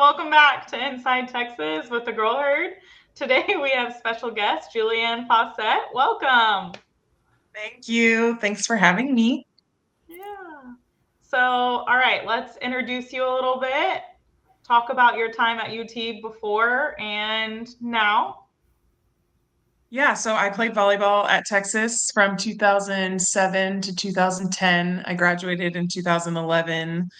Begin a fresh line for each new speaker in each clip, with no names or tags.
welcome back to Inside Texas with the Girl Herd. Today we have special guest Julianne Faucette. Welcome.
Thank you. Thanks for having me.
Yeah. So, all right, let's introduce you a little bit. Talk about your time at UT before and now.
Yeah, so I played volleyball at Texas from 2007 to 2010. I graduated in 2011.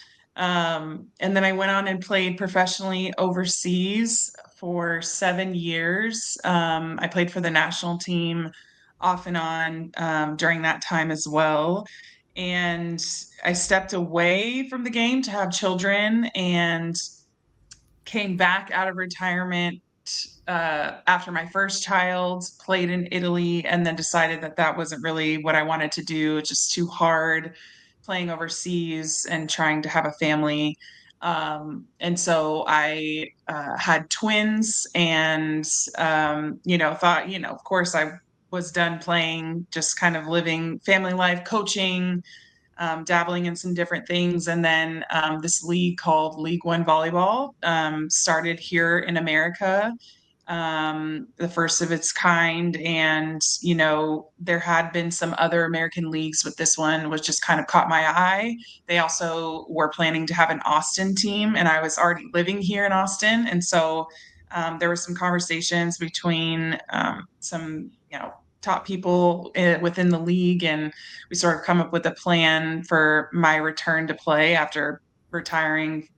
And then I went on and played professionally overseas for 7 years. I played for the national team off and on during that time as well. And I stepped away from the game to have children and came back out of retirement after my first child, played in Italy, and then decided that that wasn't really what I wanted to do. It's just too hard playing overseas and trying to have a family. And so I had twins and, thought, of course I was done playing, just kind of living family life, coaching, dabbling in some different things. And then this league called League One Volleyball started here in America, the first of its kind. And, there had been some other American leagues, but this one was just kind of caught my eye. They also were planning to have an Austin team, and I was already living here in Austin. And so there were some conversations between some, top people within the league, and we sort of come up with a plan for my return to play after retiring,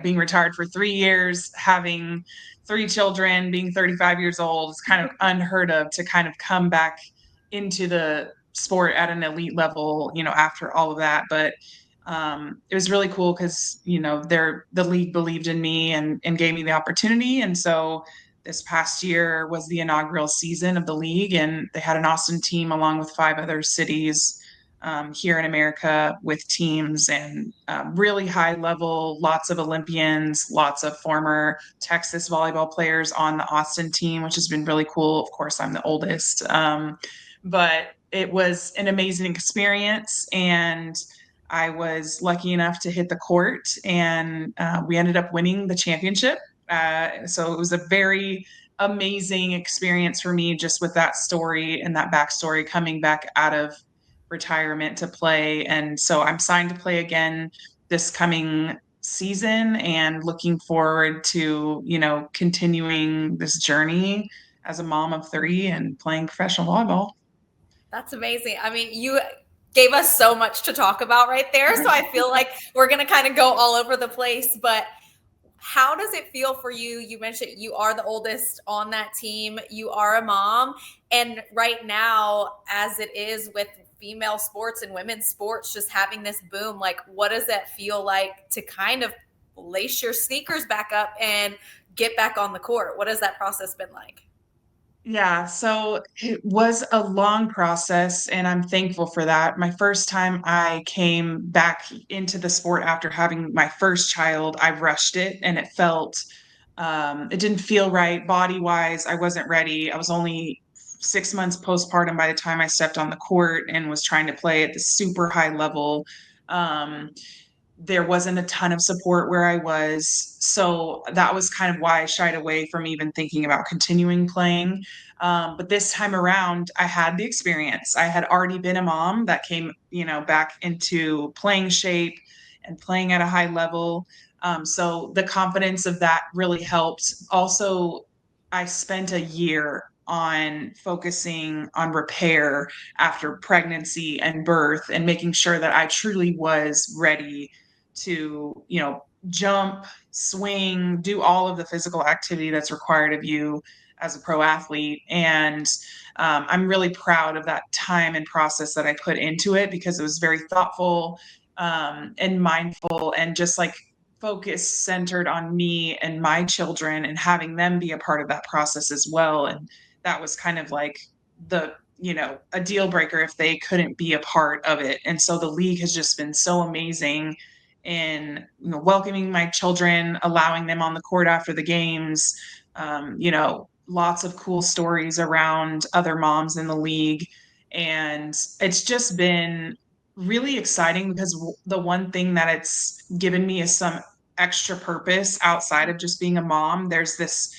being retired for 3 years, having three children, being 35 years old. It's kind of unheard of to kind of come back into the sport at an elite level, after all of that. But it was really cool because, the league believed in me and gave me the opportunity. And so this past year was the inaugural season of the league, and they had an Austin team along with five other cities here in America with teams, and really high level, lots of Olympians, lots of former Texas volleyball players on the Austin team, which has been really cool. Of course, I'm the oldest, but it was an amazing experience, and I was lucky enough to hit the court, and we ended up winning the championship. So it was a very amazing experience for me, just with that story and that backstory, coming back out of retirement to play. And so I'm signed to play again this coming season, and looking forward to, continuing this journey as a mom of three and playing professional volleyball.
That's amazing. I mean, you gave us so much to talk about right there. So I feel like we're going to kind of go all over the place. But how does it feel for you? You mentioned you are the oldest on that team. You are a mom. And right now, as it is with female sports and women's sports, just having this boom, like, what does that feel like to kind of lace your sneakers back up and get back on the court? What has that process been like?
Yeah, so it was a long process, and I'm thankful for that. My first time I came back into the sport after having my first child, I rushed it, and it didn't feel right body wise. I wasn't ready. I was only 6 months postpartum by the time I stepped on the court and was trying to play at the super high level. Um, there wasn't a ton of support where I was. So that was kind of why I shied away from even thinking about continuing playing. But this time around, I had the experience. I had already been a mom that came, back into playing shape and playing at a high level. So the confidence of that really helped. Also, I spent a year on focusing on repair after pregnancy and birth, and making sure that I truly was ready to, jump, swing, do all of the physical activity that's required of you as a pro athlete. And I'm really proud of that time and process that I put into it, because it was very thoughtful and mindful, and just like focused, centered on me and my children, and having them be a part of that process as well. And that was kind of like the a deal breaker if they couldn't be a part of it. And so the league has just been so amazing in, welcoming my children, allowing them on the court after the games. Lots of cool stories around other moms in the league, and it's just been really exciting, because the one thing that it's given me is some extra purpose outside of just being a mom. There's this,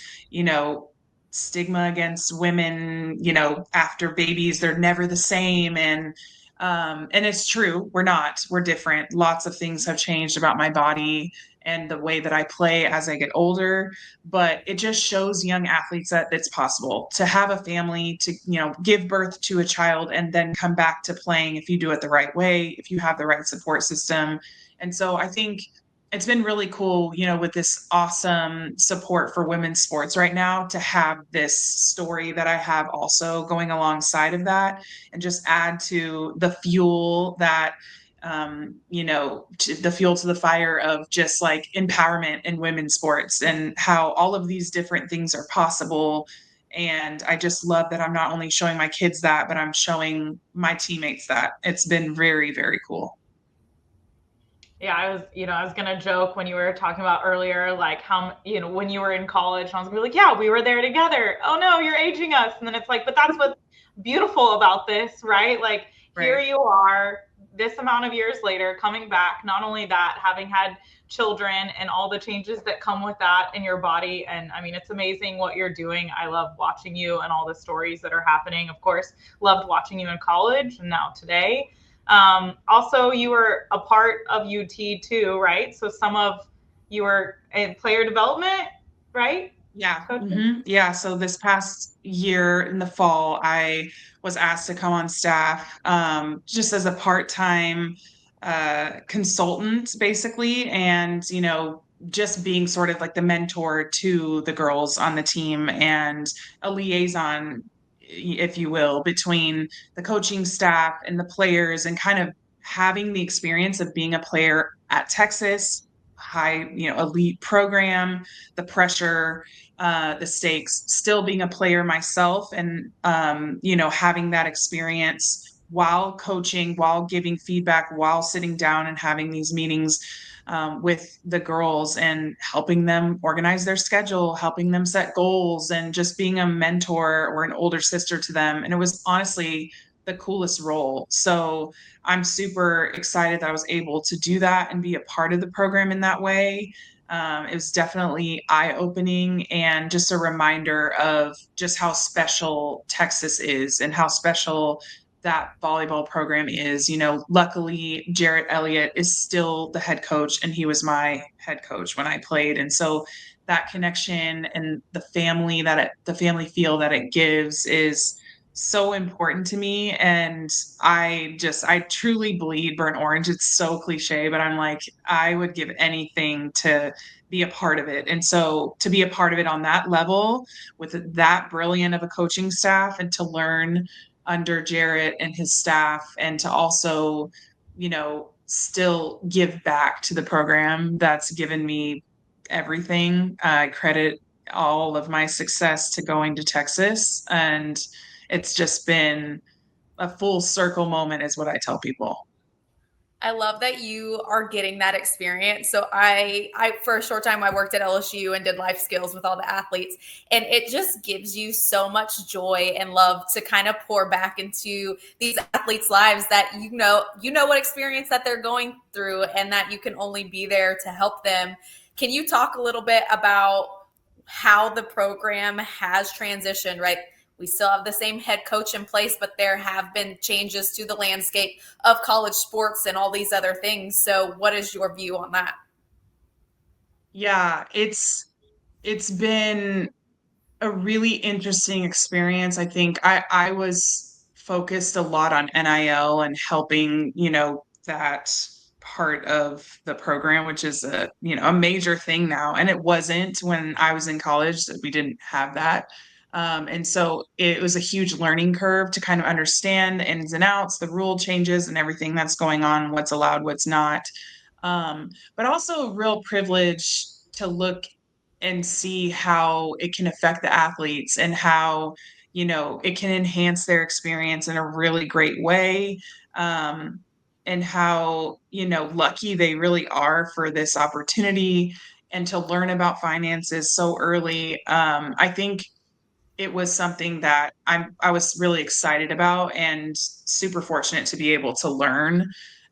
stigma against women, after babies, they're never the same. And it's true. We're different. Lots of things have changed about my body and the way that I play as I get older, but it just shows young athletes that it's possible to have a family, to, give birth to a child and then come back to playing if you do it the right way, if you have the right support system. And so I think it's been really cool, with this awesome support for women's sports right now, to have this story that I have also going alongside of that, and just add to the fuel that, to the fuel to the fire of just like empowerment in women's sports and how all of these different things are possible. And I just love that I'm not only showing my kids that, but I'm showing my teammates that. It's been very, very cool.
Yeah, I was gonna joke when you were talking about earlier, like how, when you were in college, and I was gonna be like, yeah, we were there together. Oh no, you're aging us. And then it's like, but that's what's beautiful about this, right? Like here you are, this amount of years later, coming back, not only that, having had children and all the changes that come with that in your body. And I mean, it's amazing what you're doing. I love watching you and all the stories that are happening. Of course, loved watching you in college and now today. Also, you were a part of UT too, right? So you were in player development, right?
Yeah. Mm-hmm. Yeah. So this past year in the fall, I was asked to come on staff, just as a part-time consultant, basically, and just being sort of like the mentor to the girls on the team and a liaison, if you will, between the coaching staff and the players, and kind of having the experience of being a player at Texas, high, elite program, the pressure, the stakes, still being a player myself, and having that experience while coaching, while giving feedback, while sitting down and having these meetings with the girls and helping them organize their schedule, helping them set goals, and just being a mentor or an older sister to them. And it was honestly the coolest role. So I'm super excited that I was able to do that and be a part of the program in that way. It was definitely eye-opening and just a reminder of just how special Texas is and how special that volleyball program is. Luckily, Jarrett Elliott is still the head coach, and he was my head coach when I played. And so that connection and the family feel that it gives is so important to me. And I truly bleed burnt orange. It's so cliche, but I'm like, I would give anything to be a part of it. And so to be a part of it on that level with that brilliant of a coaching staff, and to learn under Jarrett and his staff, and to also, still give back to the program that's given me everything. I credit all of my success to going to Texas, and it's just been a full circle moment, is what I tell people.
I love that you are getting that experience. So I for a short time I worked at LSU and did life skills with all the athletes, and it just gives you so much joy and love to kind of pour back into these athletes' lives, that you know what experience that they're going through, and that you can only be there to help them. Can you talk a little bit about how the program has transitioned, right? We still have the same head coach in place, but there have been changes to the landscape of college sports and all these other things. So what is your view on that?
Yeah, it's been a really interesting experience. I think I was focused a lot on NIL and helping, that part of the program, which is a major thing now. And it wasn't when I was in college, that we didn't have that. And so it was a huge learning curve to kind of understand the ins and outs, the rule changes and everything that's going on, what's allowed, what's not. But also a real privilege to look and see how it can affect the athletes, and how, it can enhance their experience in a really great way. And how, lucky they really are for this opportunity, and to learn about finances so early. I think it was something that I was really excited about, and super fortunate to be able to learn,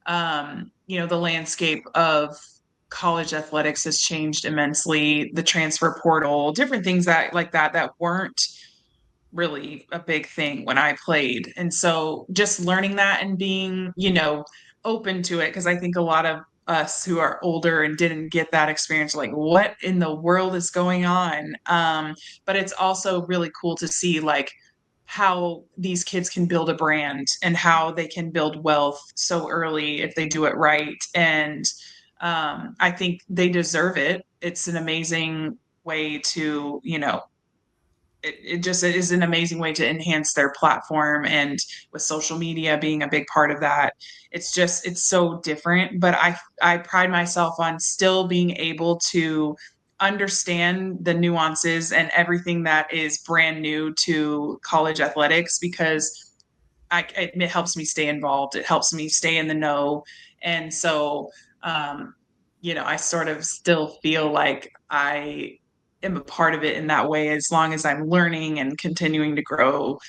the landscape of college athletics has changed immensely, the transfer portal, different things that like that weren't really a big thing when I played. And so just learning that and being, open to it, because I think a lot of us who are older and didn't get that experience, like, what in the world is going on? But it's also really cool to see like how these kids can build a brand and how they can build wealth so early if they do it right. And I think they deserve it. It's an amazing way to, it is an amazing way to enhance their platform, and with social media being a big part of that, it's so different. But I pride myself on still being able to understand the nuances and everything that is brand new to college athletics, because it helps me stay involved, it helps me stay in the know. And so I sort of still feel like I am a part of it in that way, as long as I'm learning and continuing to grow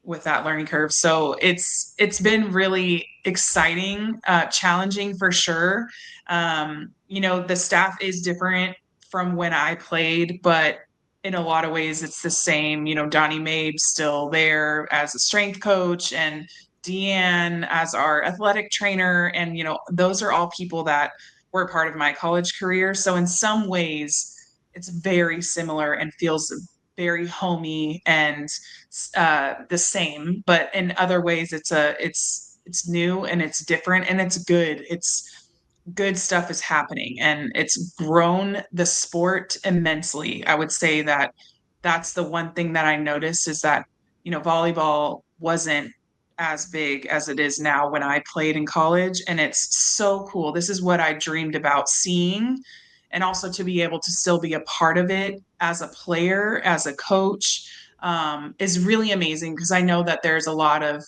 with that learning curve. So it's been really exciting, challenging for sure. The staff is different from when I played, but in a lot of ways it's the same. Donnie Mabe's still there as a strength coach, and Deanne as our athletic trainer. And, those are all people that were part of my college career. So in some ways, it's very similar and feels very homey and the same. But in other ways, it's new and it's different and it's good. It's good stuff is happening, and it's grown the sport immensely. I would say that that's the one thing that I noticed, is that volleyball wasn't as big as it is now when I played in college, and it's so cool. This is what I dreamed about seeing, and also to be able to still be a part of it as a player, as a coach, is really amazing, because I know that there's a lot of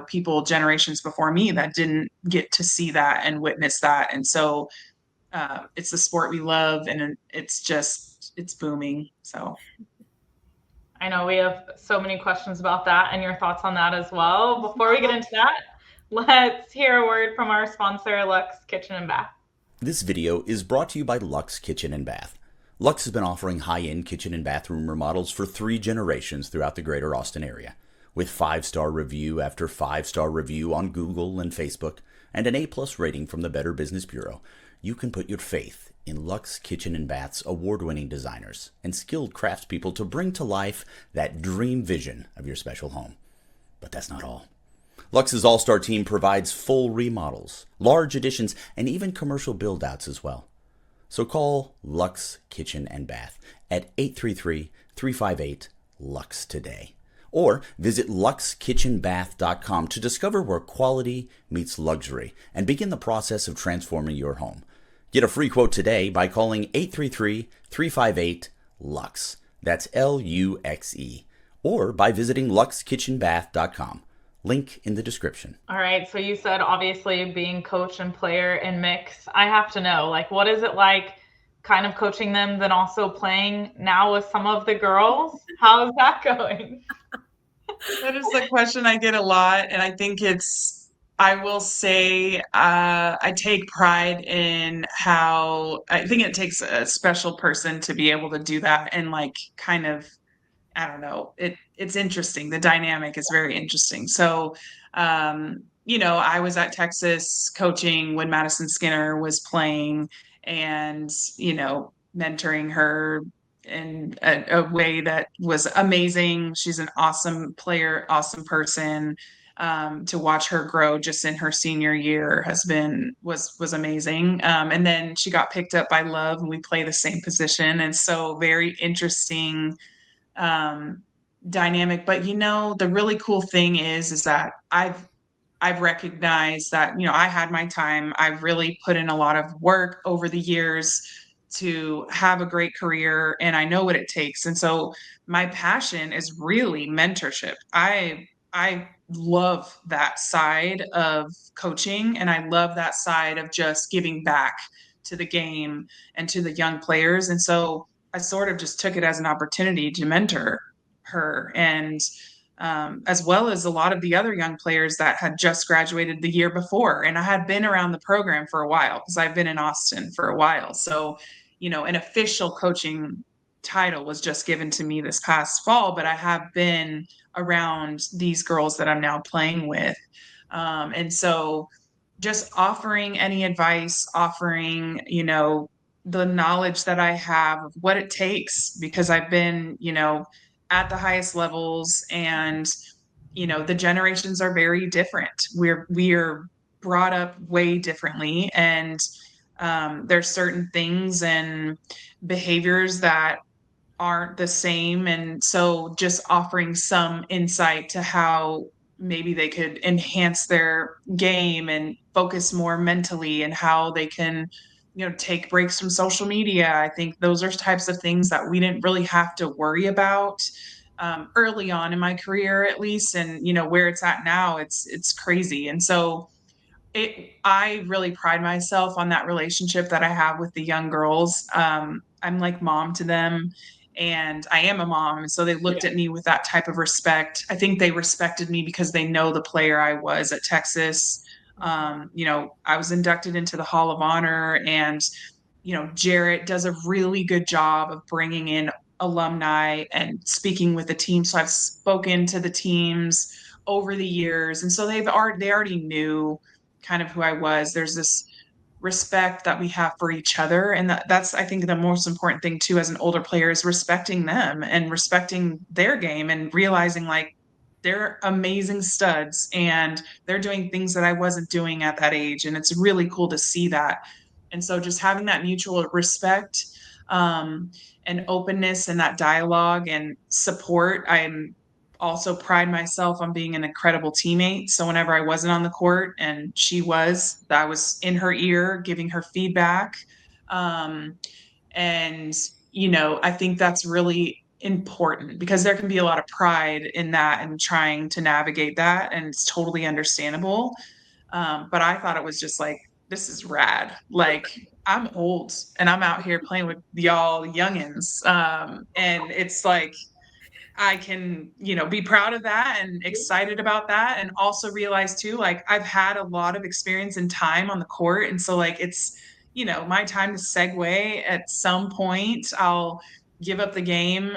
people generations before me that didn't get to see that and witness that. And so it's the sport we love, and it's booming. So
I know we have so many questions about that and your thoughts on that as well. Before we get into that, let's hear a word from our sponsor, Luxe Kitchen and Bath.
This video is brought to you by Luxe Kitchen and Bath. Luxe has been offering high-end kitchen and bathroom remodels for 3 generations throughout the greater Austin area. With 5-star review after 5-star review on Google and Facebook, and an A+ rating from the Better Business Bureau, you can put your faith in Luxe Kitchen and Bath's award-winning designers and skilled craftspeople to bring to life that dream vision of your special home. But that's not all. Luxe's all-star team provides full remodels, large additions, and even commercial build-outs as well. So call Luxe Kitchen and Bath at 833-358-LUXE today. Or visit luxekitchenbath.com to discover where quality meets luxury and begin the process of transforming your home. Get a free quote today by calling 833-358-LUXE. That's LUXE. Or by visiting luxekitchenbath.com. Link in the description.
All right. So you said obviously being coach and player and mix. I have to know, like, what is it like kind of coaching them, then also playing now with some of the girls? How's that going?
That is the question I get a lot. And I think I will say, I take pride in how, I think it takes a special person to be able to do that. And like, kind of, I don't know, it's interesting. The dynamic is very interesting. So, I was at Texas coaching when Madison Skinner was playing, and, mentoring her in a way that was amazing. She's an awesome player, awesome person. To watch her grow just in her senior year was amazing. And then she got picked up by Love, and we play the same position. And so very interesting dynamic. But the really cool thing is that I've recognized that, I had my time. I've really put in a lot of work over the years to have a great career, and I know what it takes. And so my passion is really mentorship. I love that side of coaching, and I love that side of just giving back to the game and to the young players. And so I sort of just took it as an opportunity to mentor her. And as well as a lot of the other young players that had just graduated the year before. And I had been around the program for a while because I've been in Austin for a while. So, an official coaching title was just given to me this past fall, but I have been around these girls that I'm now playing with. And so just offering any advice, offering, the knowledge that I have of what it takes, because I've been, at the highest levels, and the generations are very different. We are brought up way differently, and there's certain things and behaviors that aren't the same. And so just offering some insight to how maybe they could enhance their game and focus more mentally, and how they can, take breaks from social media. I think those are types of things that we didn't really have to worry about early on in my career, at least. And, where it's at now, it's crazy. And so I really pride myself on that relationship that I have with the young girls. I'm like mom to them, and I am a mom. And so they looked at me with that type of respect. I think they respected me because they know the player I was at Texas. I was inducted into the Hall of Honor, and, Jarrett does a really good job of bringing in alumni and speaking with the team. So I've spoken to the teams over the years. And so they already knew kind of who I was. There's this respect that we have for each other. And that's, I think, the most important thing too, as an older player, is respecting them and respecting their game, and realizing like they're amazing studs and they're doing things that I wasn't doing at that age. And it's really cool to see that. And so just having that mutual respect, and openness, and that dialogue and support. I'm also pride myself on being an incredible teammate. So whenever I wasn't on the court and I was in her ear giving her feedback. And, I think that's really important, because there can be a lot of pride in that and trying to navigate that. And it's totally understandable. But I thought it was just like, this is rad. Like, I'm old and I'm out here playing with y'all youngins. And it's like, I can, be proud of that and excited about that. And also realize too, like, I've had a lot of experience and time on the court. And so like, it's, my time to segue. At some point I'll give up the game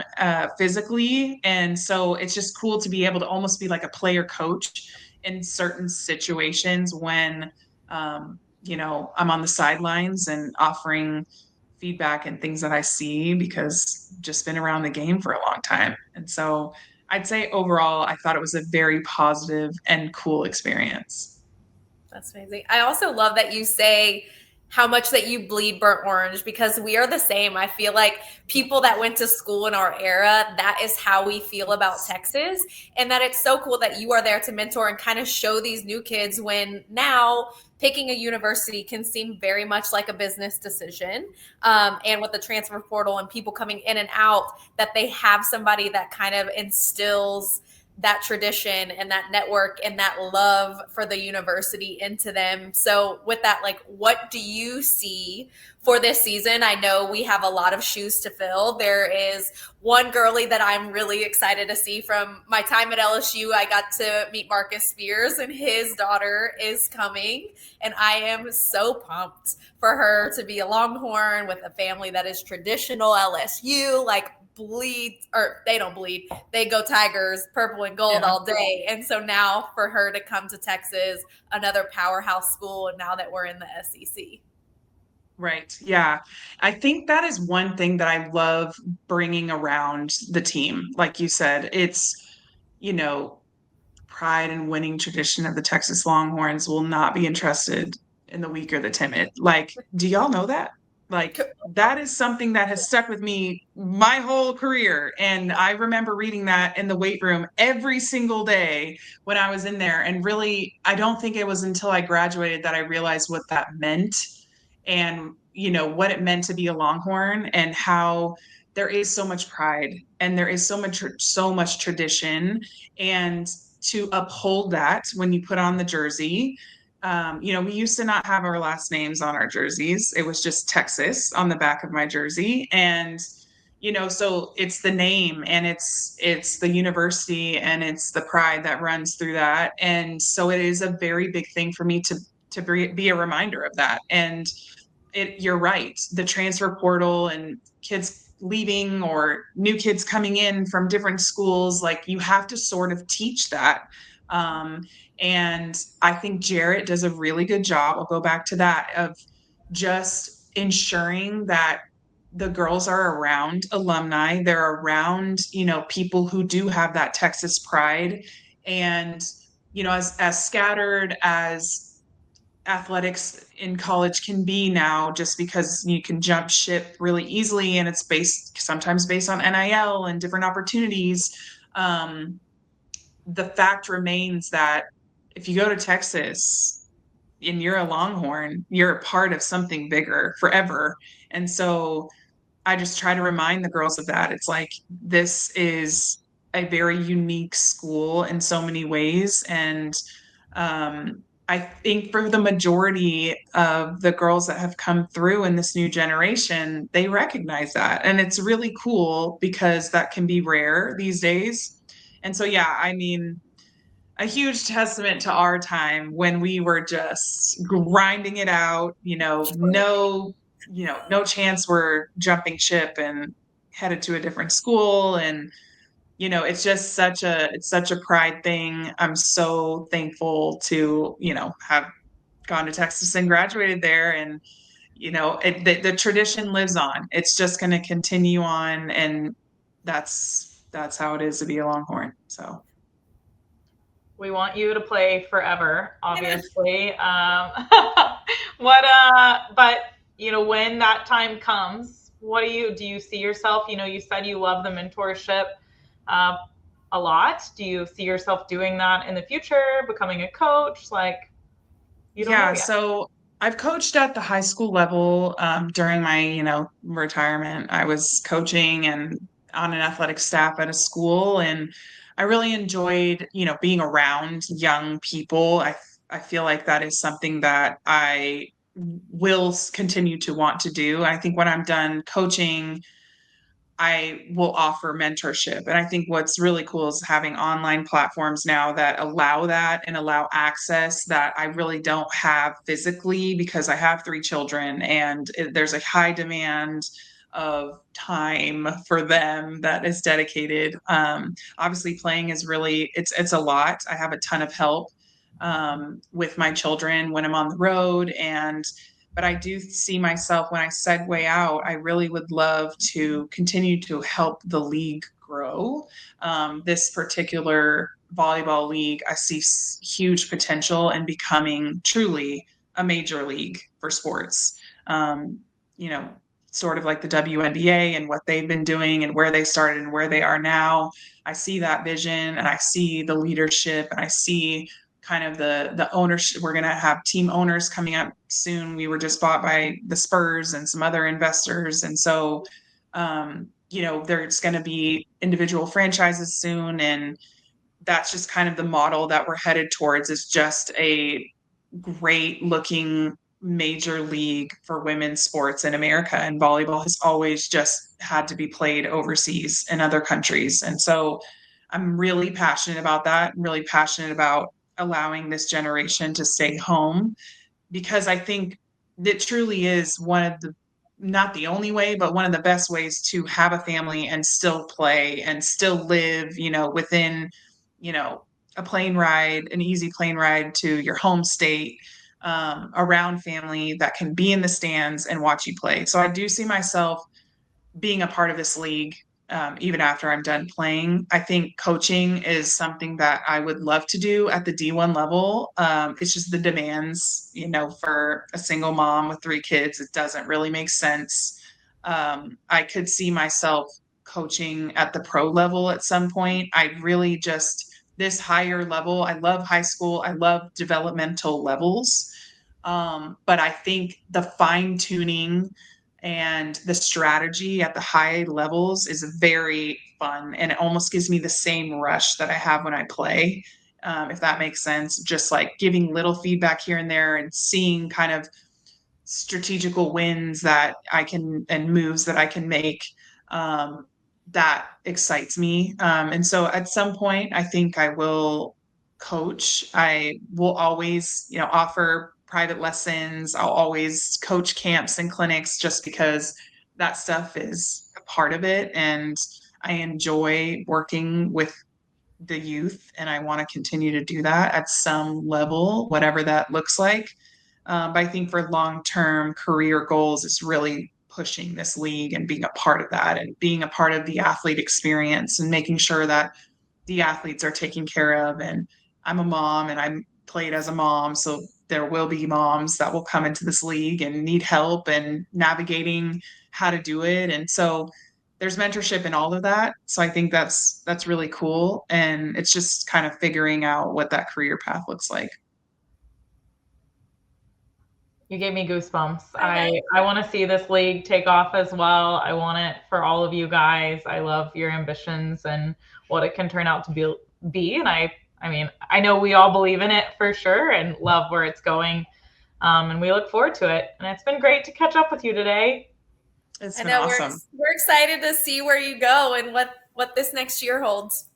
physically. And so it's just cool to be able to almost be like a player coach in certain situations when, I'm on the sidelines and offering feedback and things that I see, because I've just been around the game for a long time. And so I'd say overall, I thought it was a very positive and cool experience.
That's amazing. I also love that you say how much that you bleed burnt orange, because we are the same. I feel like people that went to school in our era, that is how we feel about Texas. And that it's so cool that you are there to mentor and kind of show these new kids, when now picking a university can seem very much like a business decision. And with the transfer portal and people coming in and out, that they have somebody that kind of instills that tradition and that network and that love for the university into them. So with that, like, what do you see for this season? I know we have a lot of shoes to fill. There is one girly that I'm really excited to see from my time at LSU. I got to meet Marcus Spears, and his daughter is coming, and I am so pumped for her to be a Longhorn with a family that is traditional LSU, like, bleed, or they don't bleed, they go Tigers, purple and gold all day. And so now for her to come to Texas, another powerhouse school, and now that we're in the SEC.
Right. Yeah. I think that is one thing that I love bringing around the team. Like you said, it's, pride and winning tradition of the Texas Longhorns will not be interested in the weak or the timid. Like, do y'all know that? Like, that is something that has stuck with me my whole career. And I remember reading that in the weight room every single day when I was in there. And really, I don't think it was until I graduated that I realized what that meant, and, what it meant to be a Longhorn, and how there is so much pride and there is so much tradition. And to uphold that when you put on the jersey, we used to not have our last names on our jerseys. It was just Texas on the back of my jersey. And, so it's the name, and it's the university, and it's the pride that runs through that. And so it is a very big thing for me to be a reminder of that. And you're right, the transfer portal and kids leaving or new kids coming in from different schools, like you have to sort of teach that. And I think Jarrett does a really good job. I'll go back to that, of just ensuring that the girls are around alumni, they're around, people who do have that Texas pride. And, as scattered as athletics in college can be now, just because you can jump ship really easily and it's sometimes based on NIL and different opportunities. The fact remains that if you go to Texas and you're a Longhorn, you're a part of something bigger forever. And so I just try to remind the girls of that. It's like, this is a very unique school in so many ways. And I think for the majority of the girls that have come through in this new generation, they recognize that. And it's really cool because that can be rare these days. And so, yeah, I mean, a huge testament to our time when we were just grinding it out, no chance we're jumping ship and headed to a different school. And it's such a pride thing. I'm so thankful to have gone to Texas and graduated there. And the tradition lives on. It's just going to continue on. And that's how it is to be a Longhorn. So
We want you to play forever, obviously. But when that time comes, what do you see yourself? You said you love the mentorship a lot. Do you see yourself doing that in the future, becoming a coach? Like, you don't know
yeah,
yet.
so I've coached at the high school level. During my, retirement, I was coaching and on an athletic staff at a school, and I really enjoyed, being around young people. I feel like that is something that I will continue to want to do. I think when I'm done coaching, I will offer mentorship. And I think what's really cool is having online platforms now that allow that and allow access that I really don't have physically, because I have 3 children, and there's a high demand of time for them that is dedicated. Obviously playing is really, it's a lot. I have a ton of help with my children when I'm on the road. But I do see myself, when I segue out, I really would love to continue to help the league grow. This particular volleyball league, I see huge potential in becoming truly a major league for sports. You know, sort of like the WNBA and what they've been doing and where they started and where they are now. I see that vision, and I see the leadership, and I see kind of the ownership. We're going to have team owners coming up soon. We were just bought by the Spurs and some other investors. And so, there's going to be individual franchises soon. And that's just kind of the model that we're headed towards, is just a great looking major league for women's sports in America. And volleyball has always just had to be played overseas in other countries. And so I'm really passionate about that. I'm really passionate about allowing this generation to stay home, because I think it truly is one of the, not the only way, but one of the best ways to have a family and still play and still live, within, a plane ride, an easy plane ride to your home state, around family that can be in the stands and watch you play. So I do see myself being a part of this league, even after I'm done playing. I think coaching is something that I would love to do at the D1 level. It's just the demands, for a single mom with 3 kids, it doesn't really make sense. I could see myself coaching at the pro level at some point. I really just, this higher level, I love high school, I love developmental levels. But I think the fine tuning and the strategy at the high levels is very fun, and it almost gives me the same rush that I have when I play, if that makes sense. Just like giving little feedback here and there and seeing kind of strategical wins that I can, and moves that I can make. that excites me. And so at some point, I think I will coach. I will always, offer private lessons. I'll always coach camps and clinics just because that stuff is a part of it. And I enjoy working with the youth, and I want to continue to do that at some level, whatever that looks like. But I think for long-term career goals, it's really pushing this league and being a part of that and being a part of the athlete experience and making sure that the athletes are taken care of. And I'm a mom and I'm played as a mom. So there will be moms that will come into this league and need help and navigating how to do it. And so there's mentorship in all of that. So I think that's really cool. And it's just kind of figuring out what that career path looks like.
You gave me goosebumps. I want to see this league take off as well. I want it for all of you guys. I love your ambitions and what it can turn out to be. And I mean, I know we all believe in it for sure and love where it's going. And we look forward to it. And it's been great to catch up with you today.
It's been awesome.
We're excited to see where you go and what this next year holds.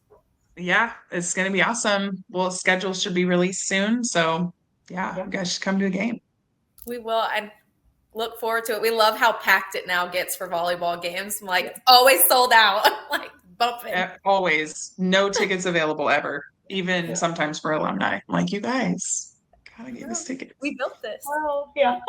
Yeah, it's going to be awesome. Well, schedule should be released soon. So yeah, you guys should come to a game.
We will. I look forward to it. We love how packed it now gets for volleyball games. Like always sold out, like bumping.
Always. No tickets available ever, even sometimes for alumni. I'm like, you guys gotta give us tickets.
We built this.
Well, yeah.